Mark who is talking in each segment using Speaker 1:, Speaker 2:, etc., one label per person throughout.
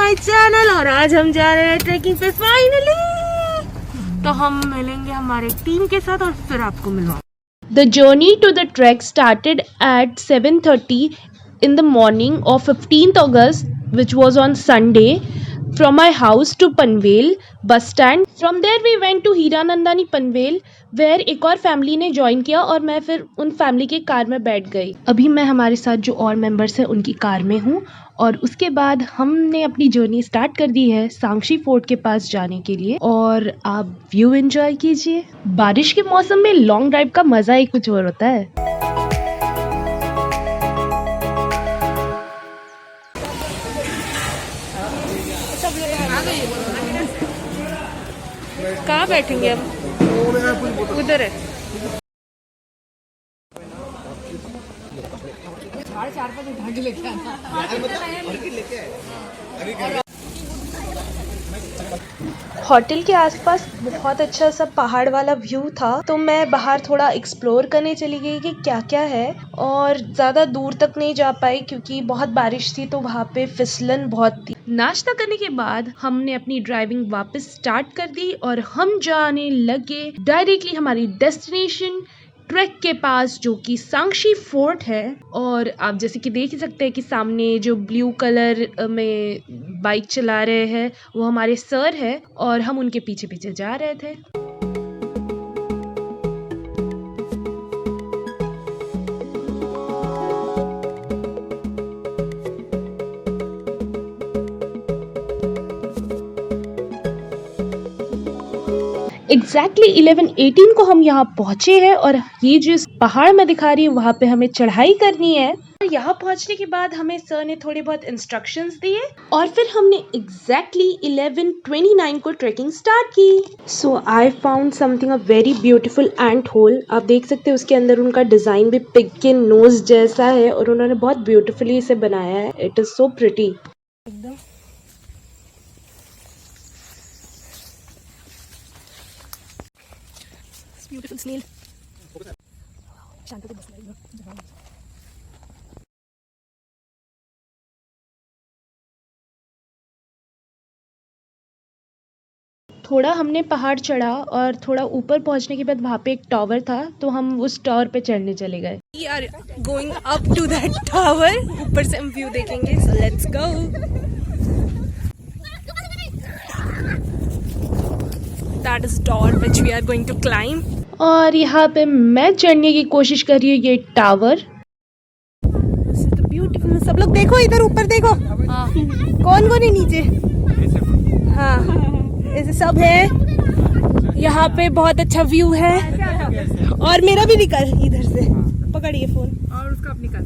Speaker 1: My channel. और आज हम जा रहे हैं ट्रैकिंग पे फाइनली। तो हम मिलेंगे हमारे टीम के साथ और फिर आपको मिलवा। The journey to the trek started at 7:30 in the morning of 15th August, which was on Sunday, from my house to Panvel bus stand. From there we went to Hiranandani Panvel, where एक और family ने join किया और मैं फिर उन family की car में बैठ गई। अभी मैं हमारे साथ जो और मेंबर्स हैं उनकी कार में हूँ और उसके बाद हमने अपनी जर्नी स्टार्ट कर दी है सांक्षी फोर्ट के पास जाने के लिए। और आप व्यू एंजॉय कीजिए। बारिश के मौसम में लॉन्ग ड्राइव का मजा ही कुछ और होता है। कहाँ बैठेंगे हम? उधर है। होटल के आसपास बहुत अच्छा सा पहाड़ वाला व्यू था, तो मैं बाहर थोड़ा एक्सप्लोर करने चली गई कि क्या क्या है, और ज़्यादा दूर तक नहीं जा पाई क्योंकि बहुत बारिश थी तो वहाँ पे फिसलन बहुत थी। नाश्ता करने के बाद हमने अपनी ड्राइविंग वापस स्टार्ट कर दी और हम जाने लगे डायरेक्टली हमारी डेस्टिनेशन ट्रैक के पास, जो कि सांक्षी फोर्ट है। और आप जैसे कि देख ही सकते हैं कि सामने जो ब्लू कलर में बाइक चला रहे हैं वो हमारे सर है और हम उनके पीछे पीछे जा रहे थे। एग्जैक्टली 11:18 को हम यहाँ पहुँचे हैं और ये जिस पहाड़ में दिखा रही है वहाँ पे हमें चढ़ाई करनी है। यहाँ पहुँचने के बाद हमें सर ने थोड़े बहुत इंस्ट्रक्शंस दिए और फिर हमने एग्जैक्टली 11:29 को ट्रेकिंग स्टार्ट की। So I found something a very beautiful ant hole. आप देख सकते हैं उसके अंदर उनका डिजाइन भी पिग के नोज जैसा है और उन्होंने बहुत ब्यूटीफुली इसे बनाया है। It is so pretty. Beautiful snail. थोड़ा हमने पहाड़ चढ़ा और थोड़ा ऊपर पहुंचने के बाद वहाँ पे एक टावर था, तो हम उस टावर पे चढ़ने चले गए। We are going up to that tower. ऊपर से हम व्यू देखेंगे, so let's go. That is door which we are going to climb. और यहाँ पे मैं चढ़ने की कोशिश कर रही हूँ ये टावर। ब्यूटीफुल। सब लोग देखो इधर ऊपर देखो। कौन कौन है नीचे? हाँ, ऐसे सब है। यहाँ पे बहुत अच्छा व्यू है। और मेरा भी निकल इधर से, पकड़िए फोन और उसका अब निकल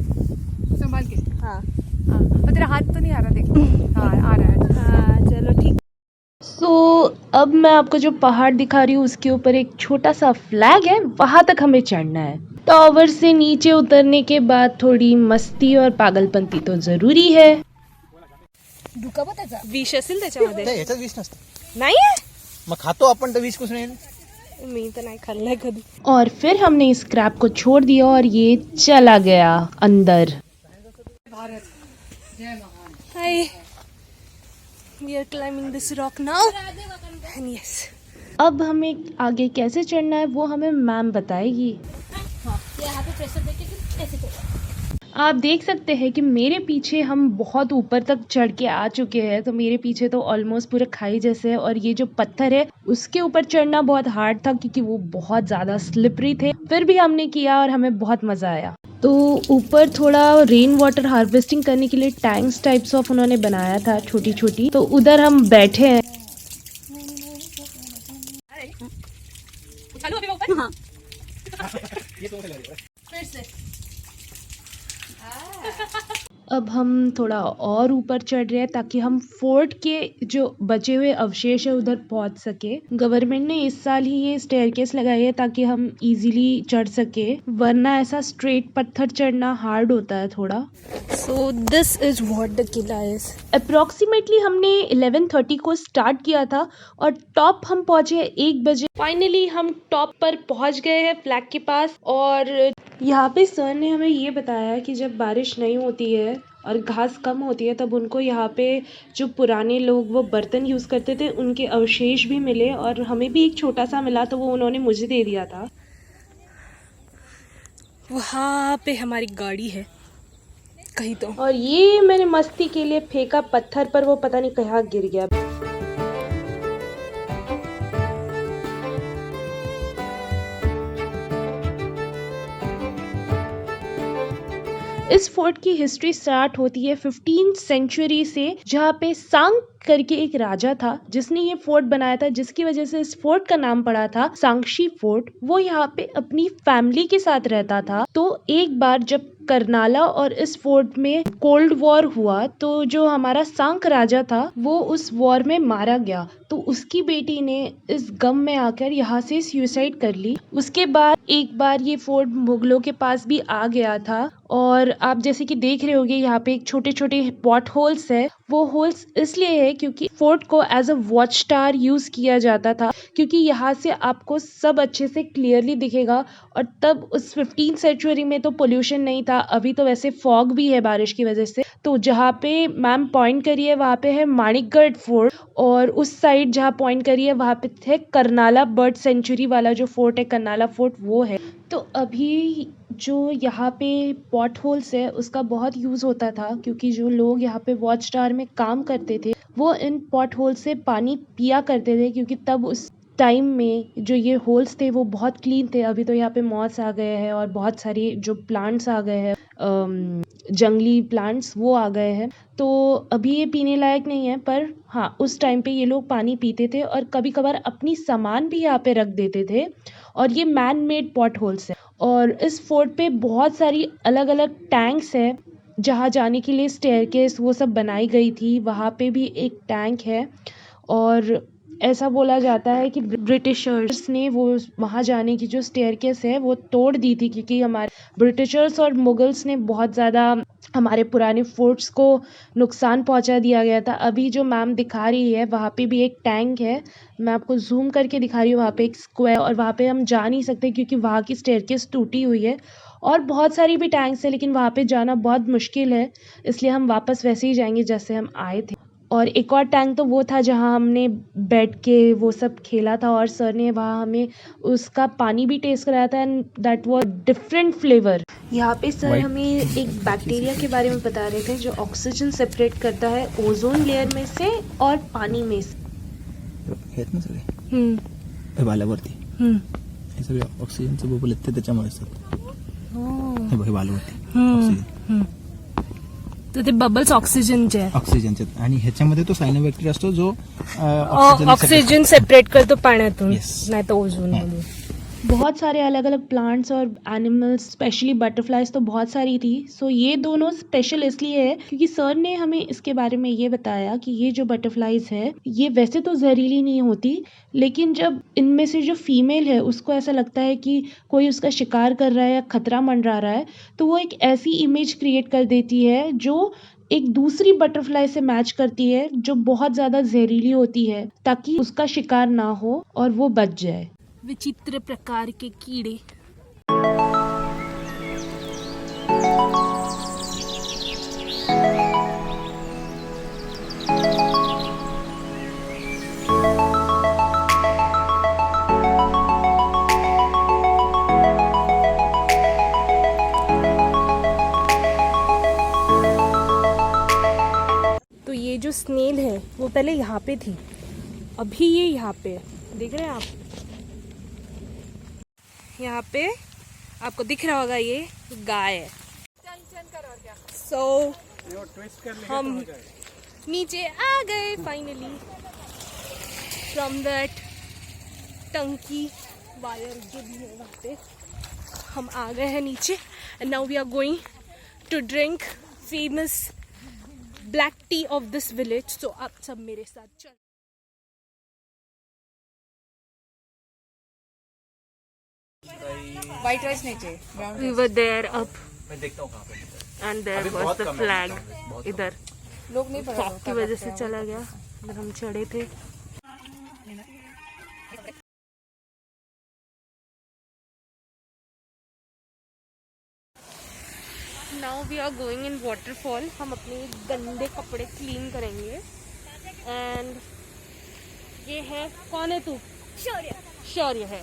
Speaker 1: संभाल के। हाँ हाँ, तेरा हाथ तो नहीं आ रहा, देखो। हाँ आ रहा है। हाँ चलो ठीक। अब मैं आपको जो पहाड़ दिखा रही हूँ उसके ऊपर एक छोटा सा फ्लैग है, वहां तक हमें चढ़ना है। टावर से नीचे उतरने के बाद थोडी मस्ती और पागलपंती तो जरुरी है। विष असेल त्याच्यामध्ये?
Speaker 2: याच्यात विष नसतं।
Speaker 1: नाही आहे?
Speaker 2: मग खातो आपण तर विष कुछ नाही।
Speaker 1: मी तर नाही खाल्लंय कधी। और फिर हमने इस क्रैप को छोड़ दिया और ये चला गया अंदर। हाय, we are climbing this rock now and yes. अब हमें आगे कैसे चढ़ना है वो हमें मैम बताएगी। यहाँ पे प्रेशर देके फिर ऐसे चढ़ो। आप देख सकते हैं कि मेरे पीछे हम बहुत ऊपर तक चढ़ के आ चुके हैं, तो मेरे पीछे तो ऑलमोस्ट पूरे खाई जैसे है और ये जो पत्थर है उसके ऊपर चढ़ना बहुत हार्ड था क्योंकि वो बहुत ज़्यादा स्लिपरी थे। फिर भी हमने किया और हमें बहुत मज़ा आया। तो ऊपर थोड़ा रेन वाटर हार्वेस्टिंग करने के लिए टैंक्स टाइप्स ऑफ उन्होंने बनाया था छोटी छोटी, तो उधर हम बैठे हैं। अब हम थोड़ा और ऊपर चढ़ रहे हैं ताकि हम फोर्ट के जो बचे हुए अवशेष है उधर पहुंच सके। गवर्नमेंट ने इस साल ही ये स्टेयरकेस लगाई है ताकि हम इजीली चढ़ सके, वरना ऐसा स्ट्रेट पत्थर चढ़ना हार्ड होता है थोड़ा। So this is what the Qila is. Approximately हमने 11:30 को स्टार्ट किया था और टॉप हम पहुंचे 1 बजे। फाइनली हम टॉप पर पहुंच गए हैं फ्लैग के पास और यहाँ पे सर ने हमें ये बताया कि जब बारिश नहीं होती है और घास कम होती है तब उनको यहाँ पे जो पुराने लोग वो बर्तन यूज़ करते थे उनके अवशेष भी मिले और हमें भी एक छोटा सा मिला तो वो उन्होंने मुझे दे दिया था।
Speaker 3: वहाँ पे हमारी गाड़ी है कहीं तो।
Speaker 1: और ये मैंने मस्ती के लिए फेंका पत्थर पर, वो पता नहीं कहाँ गिर गया। इस फोर्ट की हिस्ट्री स्टार्ट होती है 15th सेंचुरी से, जहाँ पे सांग करके एक राजा था जिसने ये फोर्ट बनाया था, जिसकी वजह से इस फोर्ट का नाम पड़ा था सांगशी फोर्ट। वो यहाँ पे अपनी फैमिली के साथ रहता था। तो एक बार जब करनाला और इस फोर्ट में कोल्ड वॉर हुआ तो जो हमारा सांक राजा था वो उस वॉर में मारा गया। तो उसकी बेटी ने इस गम में आकर यहाँ से सुसाइड कर ली। उसके बाद एक बार ये फोर्ट मुगलों के पास भी आ गया था और आप जैसे कि देख रहे होंगे यहाँ पे एक छोटे छोटे पॉट होल्स है। वो होल्स इसलिए है क्योंकि फोर्ट को as a watch tower use किया जाता था, क्योंकि यहाँ से आपको सब अच्छे से क्लियरली दिखेगा। और तब उस 15th सेंचुरी में तो पोल्यूशन नहीं था, अभी तो वैसे फॉग भी है बारिश की वजह से। तो जहाँ पे मैम पॉइंट करी है वहाँ पे है माणिकगढ़ फोर्ट, और उस साइड जहाँ पॉइंट करी है वहाँ पे है करनाला बर्ड सेंचुरी वाला जो फोर्ट है, करनाला फोर्ट, वो है। तो अभी जो यहाँ पे पॉट होल्स है उसका बहुत यूज़ होता था, क्योंकि जो लोग यहाँ पे वॉच टावर में काम करते थे वो इन पॉट होल्स से पानी पिया करते थे, क्योंकि तब उस टाइम में जो ये होल्स थे वो बहुत क्लीन थे। अभी तो यहाँ पे मॉस आ गए हैं और बहुत सारी जो प्लांट्स आ गए हैं, जंगली प्लांट्स वो आ गए हैं, तो अभी ये पीने लायक नहीं है। पर हाँ, उस टाइम पे ये लोग पानी पीते थे और कभी कभार अपनी सामान भी यहाँ पे रख देते थे। और ये मैन मेड पॉट होल्स है। और इस फोर्ट पे बहुत सारी अलग अलग टैंक्स है जहाँ जाने के लिए स्टेयरकेस वो सब बनाई गई थी। वहाँ पे भी एक टैंक है और ऐसा बोला जाता है कि ब्रिटिशर्स ने वो वहाँ जाने की जो स्टेयरकेस है वो तोड़ दी थी, क्योंकि हमारे ब्रिटिशर्स और मुगल्स ने बहुत ज़्यादा हमारे पुराने फोर्ट्स को नुकसान पहुंचा दिया गया था। अभी जो मैम दिखा रही है वहाँ पे भी एक टैंक है, मैं आपको जूम करके दिखा रही हूँ। वहाँ पे एक स्क्वायर, और वहाँ पे हम जा नहीं सकते क्योंकि वहाँ की स्टेयरकेस टूटी हुई है। और बहुत सारी भी टैंक्स है लेकिन वहाँ पे जाना बहुत मुश्किल है, इसलिए हम वापस वैसे ही जाएंगे जैसे हम आए थे। और एक और टैंक तो वो था जहाँ हमने बैठ के वो सब खेला था, और सर ने वहाँ हमें उसका पानी भी टेस्ट कराया था, and that was different flavour. यहाँ पे सर हमें एक बैक्टीरिया के बारे में बता रहे थे जो ऑक्सीजन सेपरेट करता है ओजोन लेयर में से और पानी में से।
Speaker 2: आहेत ना सगळे बालावरती हे सगळे ऑक्सिजनचे बबल आहेत त्याच्यामुळे असतात. हे बघ बालावरती ऑक्सिजन,
Speaker 3: तर ते बबल्स ऑक्सिजनचे आहे.
Speaker 2: ऑक्सिजनचे आणि ह्याच्यामध्ये तो सायनोबॅक्टेरिया असतो जो
Speaker 3: ऑक्सिजन सेपरेट करतो पाण्यातून,
Speaker 2: Yes.
Speaker 3: नाही तर ओझोन मधून.
Speaker 1: बहुत सारे अलग अलग प्लांट्स और एनिमल्स, स्पेशली बटरफ्लाइज तो बहुत सारी थी। सो ये दोनों स्पेशल इसलिए है क्योंकि सर ने हमें इसके बारे में ये बताया कि ये जो बटरफ्लाइज है ये वैसे तो जहरीली नहीं होती, लेकिन जब इनमें से जो फीमेल है उसको ऐसा लगता है कि कोई उसका शिकार कर रहा है या खतरा मंडरा रहा है, तो वो एक ऐसी इमेज क्रिएट कर देती है जो एक दूसरी बटरफ्लाई से मैच करती है जो बहुत ज़्यादा जहरीली होती है, ताकि उसका शिकार ना हो और वो बच जाए।
Speaker 3: विचित्र प्रकार के कीड़े. तो ये जो स्नेल है वो पहले यहाँ पे थी, अभी ये यहाँ पे है. देख रहे हैं आप, यहाँ पे आपको दिख रहा होगा ये गाय है. सो हम नीचे आ गए फाइनली फ्रॉम दैट टंकी वायर जो भी है वहाँ पे हम आ गए हैं नीचे. And now we are going to drink famous black tea of this village. So आप सब मेरे साथ चल.
Speaker 4: व्हाइट राइस नहीं चाहिए, brown
Speaker 3: We were there up
Speaker 2: मैं देखता हूँ कहाँ पे
Speaker 3: and there
Speaker 2: अभी
Speaker 3: was
Speaker 2: बहुत
Speaker 3: the
Speaker 2: कम है
Speaker 3: flag इधर.
Speaker 4: लोग नहीं पढ़ा
Speaker 3: फॉग की वजह से चला गया, जब हम चढ़े थे now we are going in waterfall. हम अपने गंदे कपड़े क्लीन करेंगे। एंड ये है, कौन है तू? शौर्य। शौर्य है,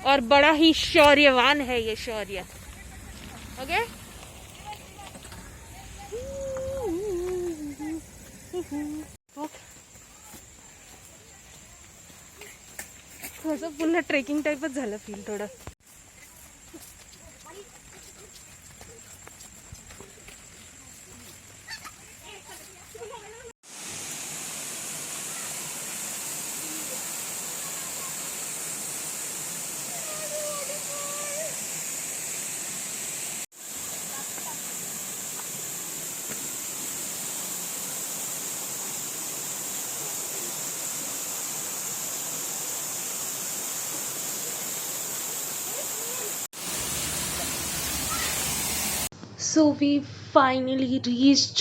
Speaker 3: और बड़ा ही शौर्यवान है ये शौर्य। ओके थोडंसं पुन्हा ट्रेकिंग टाईपच झालं फील थोडं.
Speaker 1: So we finally reached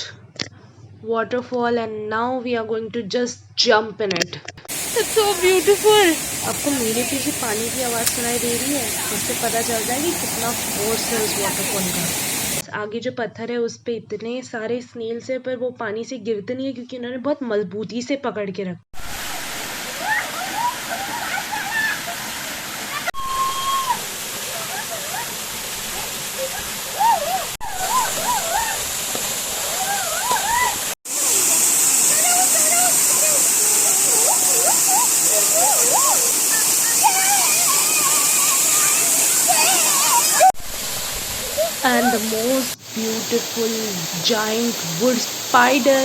Speaker 1: waterfall and now we are going to just jump in it.
Speaker 3: It's so beautiful.
Speaker 1: आपको मेरे पीछे पानी की आवाज़ सुनाई दे रही है, उससे पता चल रहा है कि कितना फोर्स है उस वाटरफॉल का. आगे जो पत्थर है उस पे इतने सारे स्नेल्स है, पर वो पानी से गिरते नहीं है क्योंकि उन्होंने बहुत मजबूती से पकड़ के रखा. And the most beautiful giant wood spider.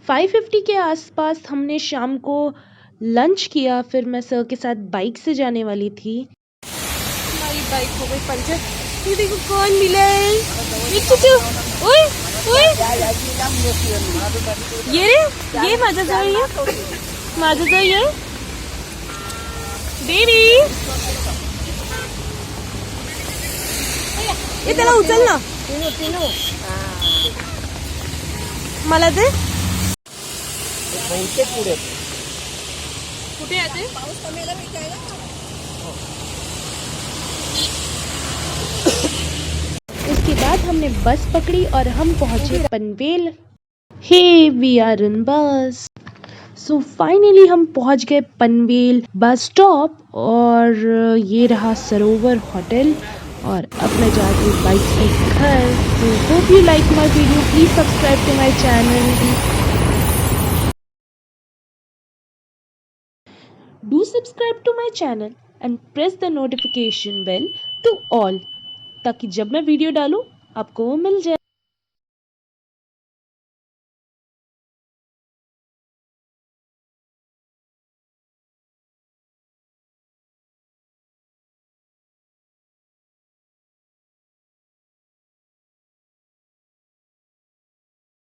Speaker 1: $550 के आसपास हमने शाम को लंच किया. फिर मैं सर के साथ बाइक से जाने वाली थी.
Speaker 3: हमारी बाइक हो गई पंचर. ये देखो कौन मिला है. ओए ओए ये माझा जवळ ये बेबी. ये त्याला उचल ना. मला दे. कुठे आहे ते?
Speaker 1: उसके बाद हमने बस पकड़ी और हम पहुंचे पनवेल. हे वी आर इन बस. सो फाइनली हम पहुंच गए पनवेल बस स्टॉप और ये रहा सरोवर होटल. और अब मैं जा रही हूँ बाइक से घर. So hope you like my video. Please subscribe to my channel. Do subscribe to my channel and press the notification bell to all, ताकि जब मैं वीडियो डालूँ आपको वो मिल जाए.